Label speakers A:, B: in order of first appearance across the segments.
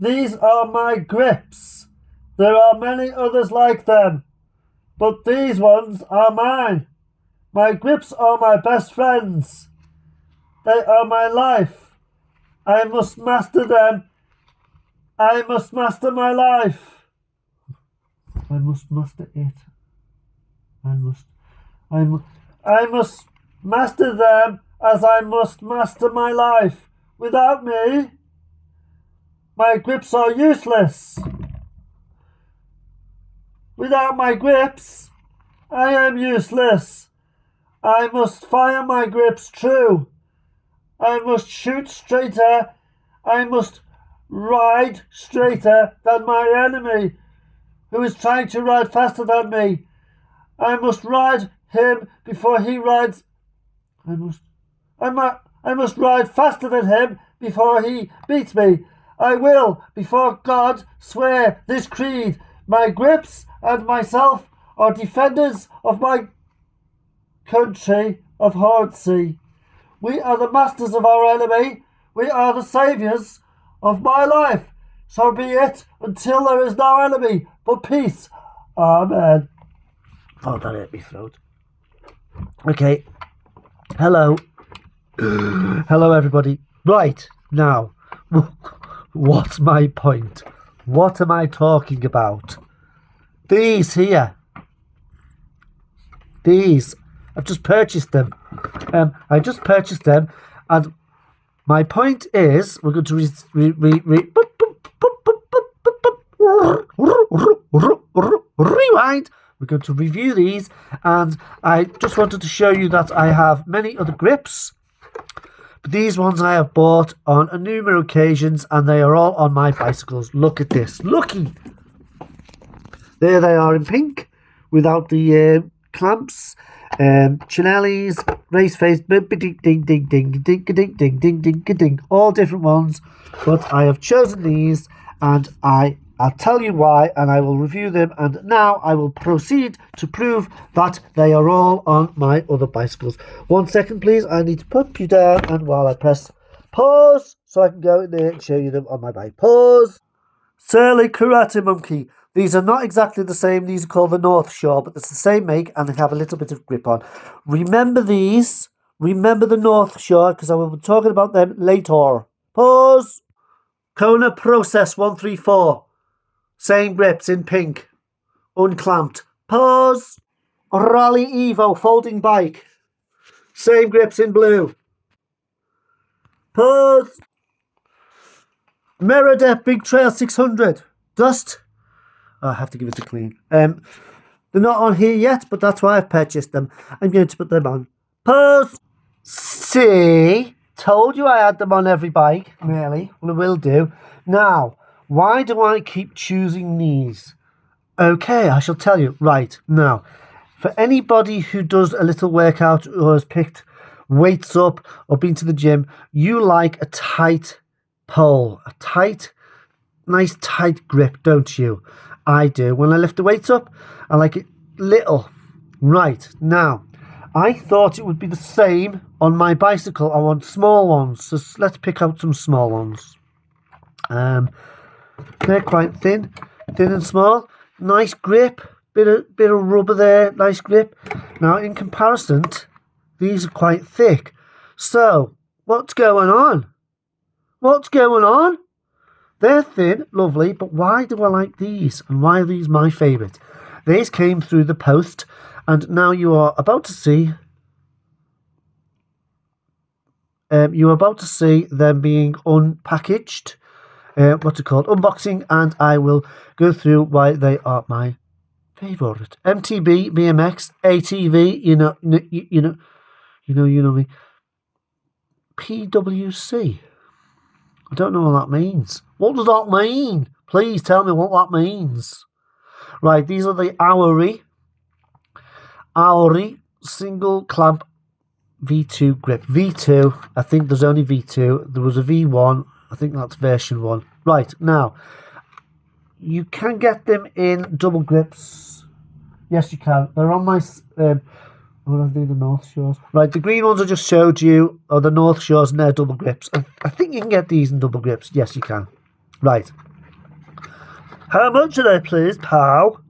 A: These are my grips. There are many others like them, but these ones are mine. My grips are my best friends. They are my life. I must master them. I must master my life. I must master it. I must master them as I must master my life. Without me, my grips are useless. Without my grips, I am useless. I must fire my grips true. I must shoot straighter. I must ride straighter than my enemy, who is trying to ride faster than me. I must ride him before he rides. I must ride faster than him before he beats me. I will, before God, swear this creed. My grips and myself are defenders of my country of Hornsey. We are the masters of our enemy. We are the saviours of my life. So be it until there is no enemy, but peace. Amen. Oh, that hit me throat. Okay. Hello. Hello, everybody. Right, now, what's my point? What am I talking about? These here. These. I've just purchased them. I just purchased them, and my point is, we're going to rewind. We're going to review these, and I just wanted to show you that I have many other grips, but these ones I have bought on numerous occasions, and they are all on my bicycles. Look at this. Looky. There they are in pink, without the clamps. Chinellis, race face, ding ding ding ding ding ding ding ding ding ding ding, all different ones, but I have chosen these, and I'll tell you why, and I will review them, and now I will proceed to prove that they are all on my other bicycles. 1 second, please. I need to put you down, and while I press pause, so I can go in there and show you them on my bike. Pause. Surly Karate Monkey. These are not exactly the same. These are called the North Shore, but it's the same make, and they have a little bit of grip on. Remember these. Remember the North Shore, because I will be talking about them later. Pause. Kona Process 134. Same grips in pink. Unclamped. Pause. Rally Evo folding bike. Same grips in blue. Pause. Meredith Big Trail 600. Dust. I have to give it a clean. They're not on here yet, but that's why I've purchased them. I'm going to put them on. Pause. See? Told you I had them on every bike, really. Well, I will do. Now, why do I keep choosing these? Okay, I shall tell you. Right, now, for anybody who does a little workout or has picked weights up or been to the gym, you like a tight pole, a nice tight grip, don't you? I do. When I lift the weights up, I like it little. Right, now, I thought it would be the same on my bicycle. I want small ones, so let's pick out some small ones. They're quite thin and small. Nice grip, bit of rubber there, nice grip. Now, in comparison, these are quite thick. So, what's going on? What's going on? They're thin, lovely, but why do I like these? And why are these my favourite? These came through the post, and now you are about to see them being unpackaged. What's it called? Unboxing, and I will go through why they are my favourite. MTB, BMX, ATV, you know me. PWC. I don't know what that means. What does that mean? Please tell me what that means. Right, these are the Oury single clamp V2 grip. V2, I think there's only V2. There was a V1. I think that's version 1. Right, now, you can get them in double grips. Yes, you can. They're on my... what are they, the North Shores? Right, the green ones I just showed you are the North Shores and they're double grips. I think you can get these in double grips. Yes, you can. Right. How much are they, please, pal?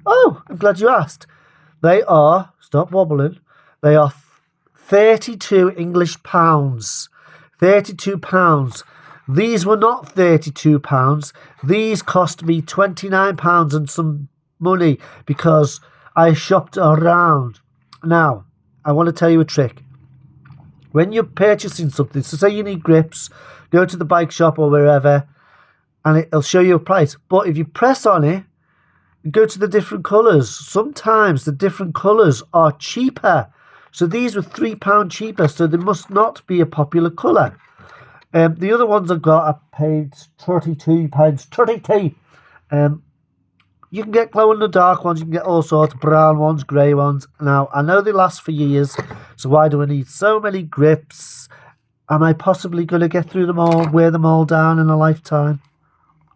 A: Oh, I'm glad you asked. They are, stop wobbling, they are 32 English pounds. £32. These were not £32. These cost me £29 and some money because I shopped around. Now, I want to tell you a trick. When you're purchasing something, so say you need grips, go to the bike shop or wherever, and it'll show you a price. But if you press on it, go to the different colours. Sometimes the different colours are cheaper. So these were £3 cheaper, so they must not be a popular colour. The other ones I've got, I paid £32. You can get glow-in-the-dark ones, you can get all sorts, brown ones, grey ones. Now, I know they last for years, so why do I need so many grips? Am I possibly going to get through them all, wear them all down in a lifetime?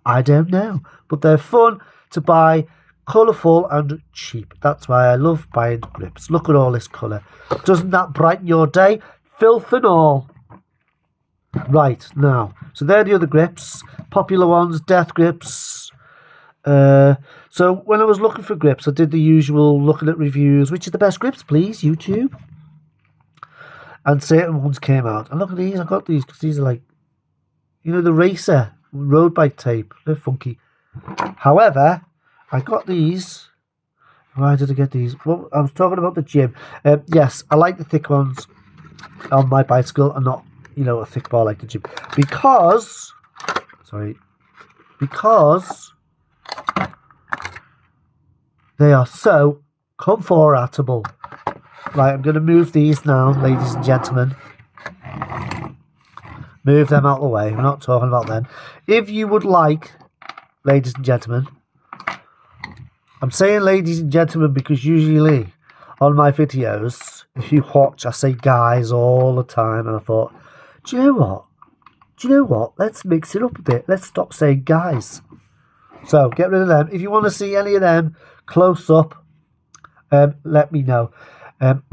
A: I don't know, but they're fun to buy, colourful and cheap. That's why I love buying grips. Look at all this colour. Doesn't that brighten your day? Filth and all. Right, now, so they're the other grips. Popular ones, death grips. So when I was looking for grips, I did the usual looking at reviews. Which are the best grips, please, YouTube? And certain ones came out. And look at these. I got these because these are like, you know, the racer road bike tape. They're funky. However, I got these. Why did I get these? Well, I was talking about the gym. Yes, I like the thick ones on my bicycle and not, you know, a thick bar like the gym. Because they are so comfortable. Right, I'm going to move these now, ladies and gentlemen. Move them out of the way. We're not talking about them. If you would like, ladies and gentlemen, I'm saying ladies and gentlemen because usually on my videos, if you watch, I say guys all the time. And I thought, do you know what? Let's mix it up a bit. Let's stop saying guys. So get rid of them. If you want to see any of them close up, let me know.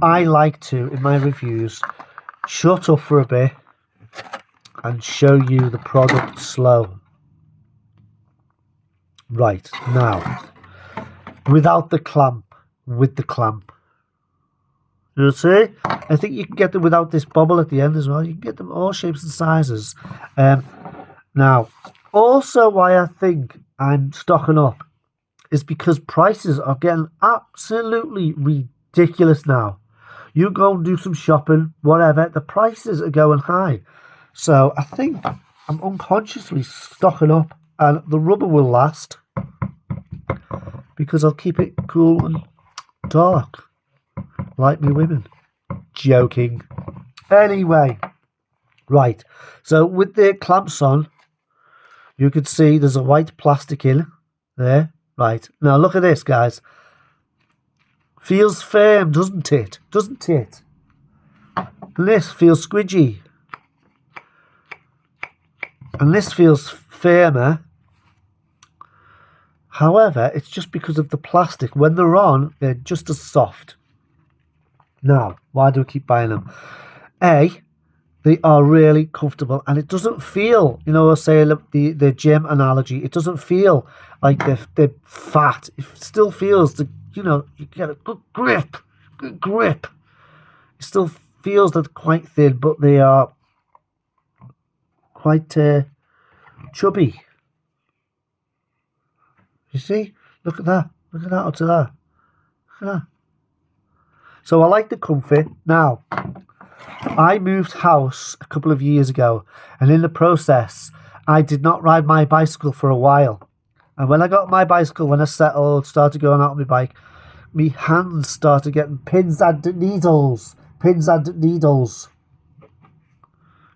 A: I like to, in my reviews, shut up for a bit and show you the product slow. Right, now, without the clamp, with the clamp. You see? I think you can get them without this bubble at the end as well. You can get them all shapes and sizes. Now, also why I think I'm stocking up is because prices are getting absolutely ridiculous now. You go and do some shopping, whatever, the prices are going high. So I think I'm unconsciously stocking up, and the rubber will last because I'll keep it cool and dark like me women. Joking. Anyway, right, so with the clamps on, you can see there's a white plastic in there. Right, now look at this, guys. Feels firm, doesn't it? Doesn't it? And this feels squidgy. And this feels firmer. However, it's just because of the plastic. When they're on, they're just as soft. Now, why do I keep buying them? A, they are really comfortable, and it doesn't feel, you know, I say the gym analogy, it doesn't feel like they're fat. It still feels, you know, you get a good grip. It still feels that quite thin, but they are quite chubby. You see? Look at that. Look at that up to that. Look at that. So I like the comfort. Now, I moved house a couple of years ago, and in the process, I did not ride my bicycle for a while. And when I got my bicycle, when I settled, started going out on my bike, my hands started getting pins and needles.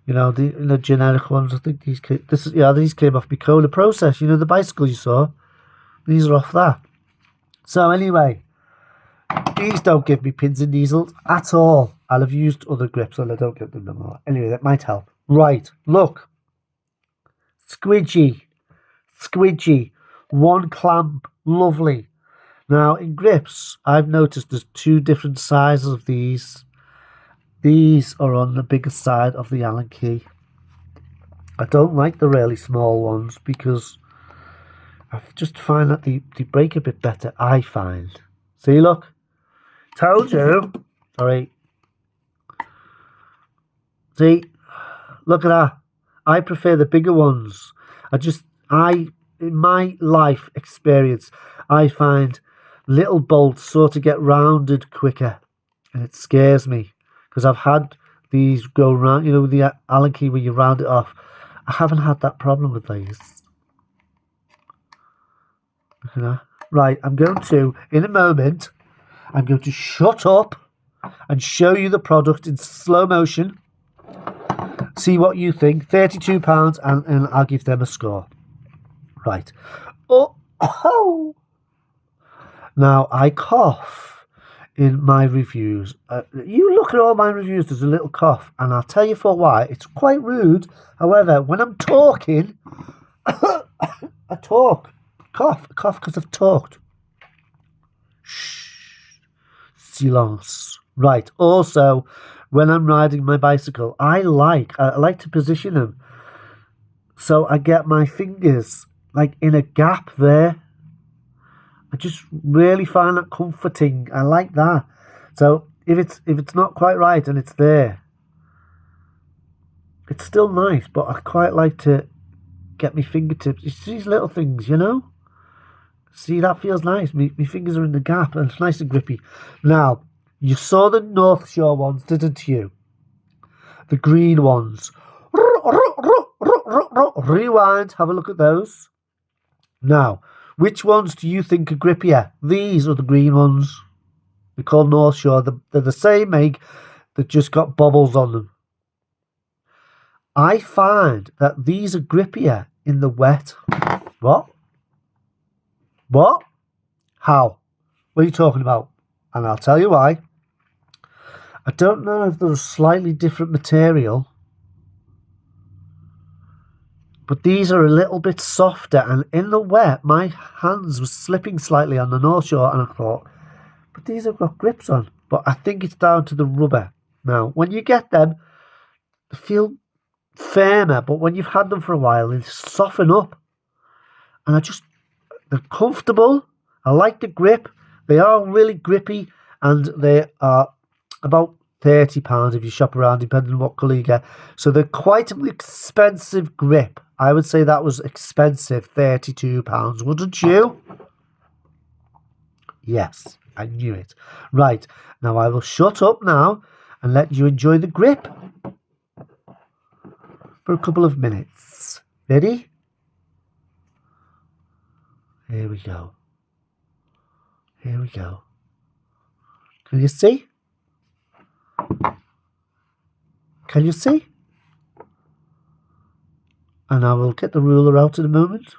A: You know, the generic ones. I think these came off my Cola Process. You know, the bicycle you saw. These are off that. So anyway, these don't give me pins and needles at all. I'll have used other grips and I don't get them no more. Anyway, that might help. Right, look. Squidgy. One clamp. Lovely. Now, in grips, I've noticed there's two different sizes of these. These are on the bigger side of the Allen key. I don't like the really small ones because I just find that they break a bit better, I find. See, look. Told you. Sorry. See, look at that. I prefer the bigger ones. In my life experience, I find little bolts sort of get rounded quicker. And it scares me. Because I've had these go round, you know, the Allen key where you round it off. I haven't had that problem with these. Look at that. Right, I'm going to, in a moment, I'm going to shut up and show you the product in slow motion. See what you think. £32 and I'll give them a score. Right. Oh. Now, I cough in my reviews. You look at all my reviews, there's a little cough. And I'll tell you for why. It's quite rude. However, when I'm talking, I talk. Cough because I've talked. Shh. Silence. Right. Also, when I'm riding my bicycle, I like to position them so I get my fingers like in a gap there. I just really find that comforting. I like that. So if it's not quite right and it's there, it's still nice, but I quite like to get my fingertips. It's these little things, you know? See, that feels nice. My fingers are in the gap and it's nice and grippy. Now, you saw the North Shore ones, didn't you? The green ones. Rewind, have a look at those. Now, which ones do you think are grippier? These or the green ones? They're called North Shore. They're the same make, that just got bubbles on them. I find that these are grippier in the wet. What? What? How? What are you talking about? And I'll tell you why. I don't know if they're a slightly different material, but these are a little bit softer, and in the wet my hands were slipping slightly on the North Shore, and I thought, but these have got grips on. But I think it's down to the rubber. Now, when you get them, they feel firmer, but when you've had them for a while, they soften up. And they're comfortable. I like the grip. They are really grippy, and they are about £30 if you shop around, depending on what colour you get. So they're quite an expensive grip. I would say that was expensive, £32, wouldn't you? Yes, I knew it. Right, now I will shut up now and let you enjoy the grip for a couple of minutes. Ready? Here we go. Here we go. Can you see? Can you see? And I will get the ruler out in a moment.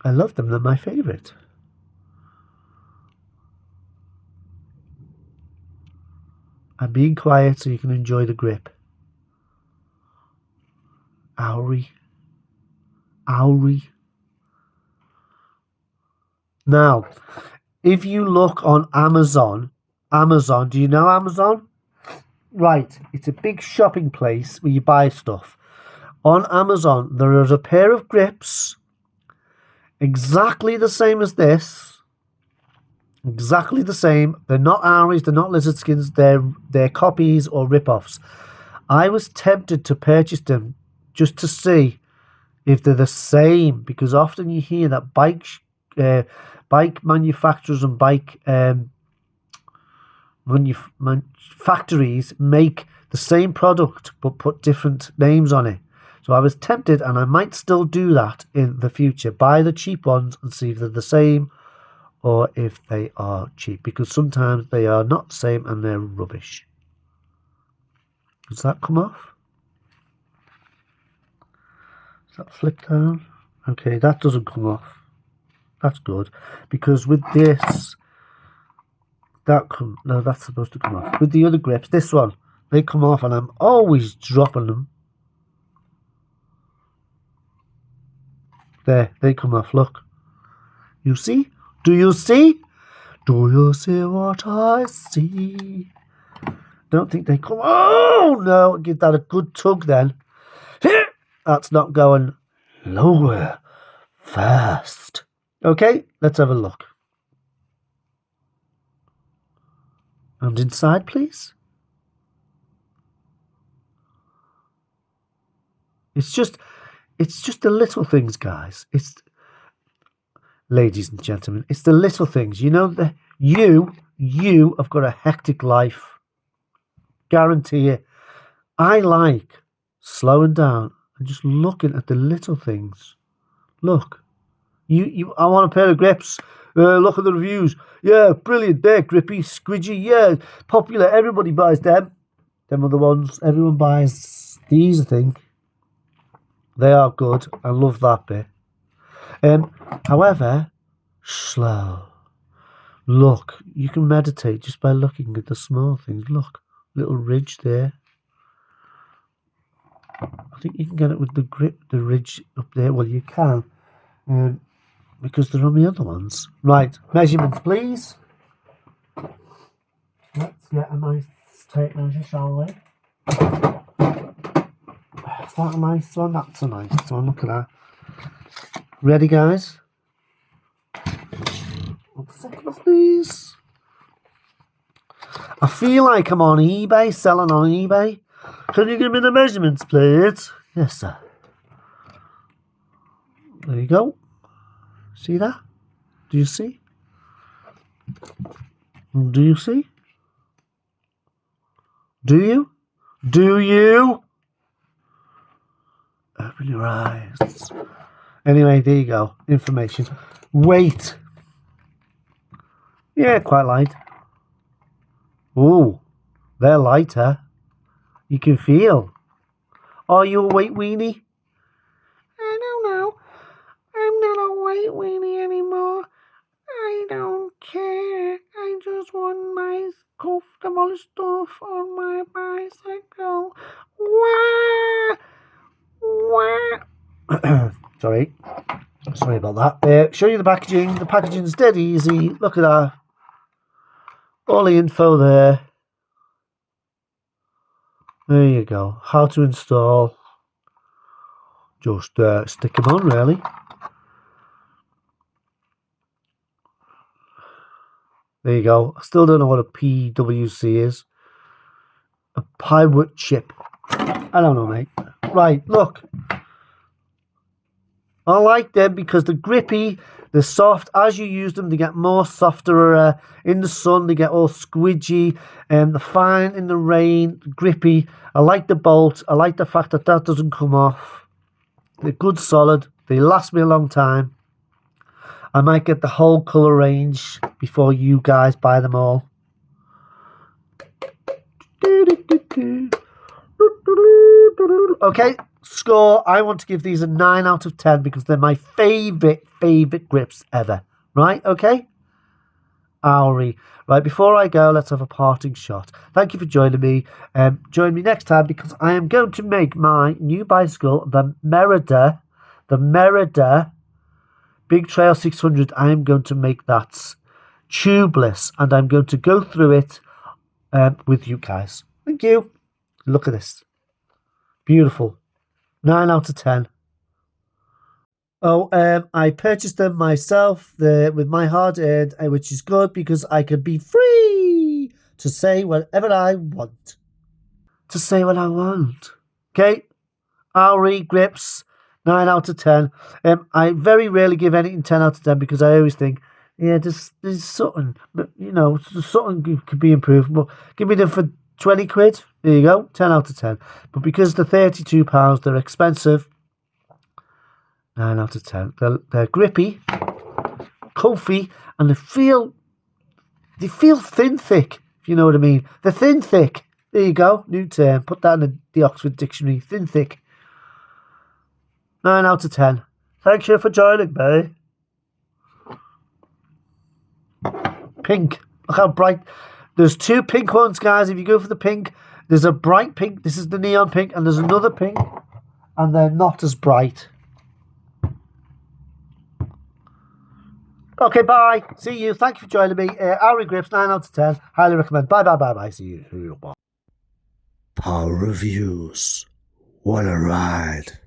A: I love them. They're my favourite. I'm being quiet so you can enjoy the grip. Oury. Oury. Now, if you look on Amazon, do you know Amazon? Right, it's a big shopping place where you buy stuff. On Amazon, there is a pair of grips exactly the same as this. Exactly the same. They're not Oury's, they're not lizard skins, they're copies or rip-offs. I was tempted to purchase them just to see if they're the same, because often you hear that bike manufacturers and bike factories make the same product but put different names on it. So I was tempted, and I might still do that in the future. Buy the cheap ones and see if they're the same or if they are cheap, because sometimes they are not the same and they're rubbish. Does that come off? Does that flip down? Okay, that doesn't come off. That's good, because with this, no, that's supposed to come off. With the other grips, this one, they come off, and I'm always dropping them. There, they come off, look. You see? Do you see? Do you see what I see? Don't think they come. Oh, no, give that a good tug then. That's not going. lower first. Okay, let's have a look. And inside, please. It's just the little things, guys. Ladies and gentlemen, it's the little things. You know, you have got a hectic life. Guarantee it. I like slowing down and just looking at the little things. Look, I want a pair of grips. Look at the reviews. Yeah, brilliant. They're grippy, squidgy. Yeah, popular. Everybody buys them. Them are the ones everyone buys. These, I think. They are good. I love that bit. However, slow. Look, you can meditate just by looking at the small things. Look, little ridge there. I think you can get it with the grip, the ridge up there. Well, you can, because they're on the other ones. Right, measurements, please. Let's get a nice tape measure, shall we? Is that a nice one? That's a nice one. Look at that. Ready, guys? 1 second, please. I feel like I'm on eBay, selling on eBay. Can you give me the measurements, please? Yes, sir. There you go. See that? Do you see? Do you see? Do you? Do you? Open your eyes. Anyway, there you go. Information. Weight. Yeah, quite light. Ooh, they're lighter. You can feel. Are you a weight weenie? I don't know. I'm not a weight weenie anymore. I don't care. I just want nice, comfortable stuff on my bicycle. Wah! Wah! Sorry about that. Show you the packaging. The packaging's dead easy. Look at that. All the info there. There you go. How to install. Just stick them on, really. There you go. I still don't know what a PWC is. A plywood chip. I don't know, mate. Right, look. I like them because they're grippy, they're soft. As you use them, they get more softer. In the sun, they get all squidgy. They're fine in the rain, grippy. I like the bolt. I like the fact that doesn't come off. They're good, solid. They last me a long time. I might get the whole colour range before you guys buy them all. Okay, score. I want to give these a 9 out of 10 because they're my favourite grips ever. Right, okay? Oury. Right, before I go, let's have a parting shot. Thank you for joining me. Join me next time because I am going to make my new bicycle, the Merida Big Trail 600. I am going to make that tubeless and I'm going to go through it with you guys. Thank you. Look at this. Beautiful. 9 out of 10. Oh, I purchased them myself with my hard earned, which is good because I can be free to say whatever I want. Okay? Oury grips, 9 out of 10. I very rarely give anything 10 out of 10 because I always think, yeah, there's something, but something could be improved. But give me them for 20 quid. There you go, 10 out of 10. But because they're £32, they're expensive. 9 out of 10. They're grippy, comfy, and they feel thin thick, if you know what I mean. They're thin thick. There you go, new term. Put that in the Oxford Dictionary. Thin thick. 9 out of 10. Thank you for joining me. Pink. Look how bright. There's 2 pink ones, guys. If you go for the pink, there's a bright pink. This is the neon pink. And there's another pink. And they're not as bright. Okay, bye. See you. Thank you for joining me. Oury grips, 9 out of 10. Highly recommend. Bye. See you. Bye. Power reviews. What a ride.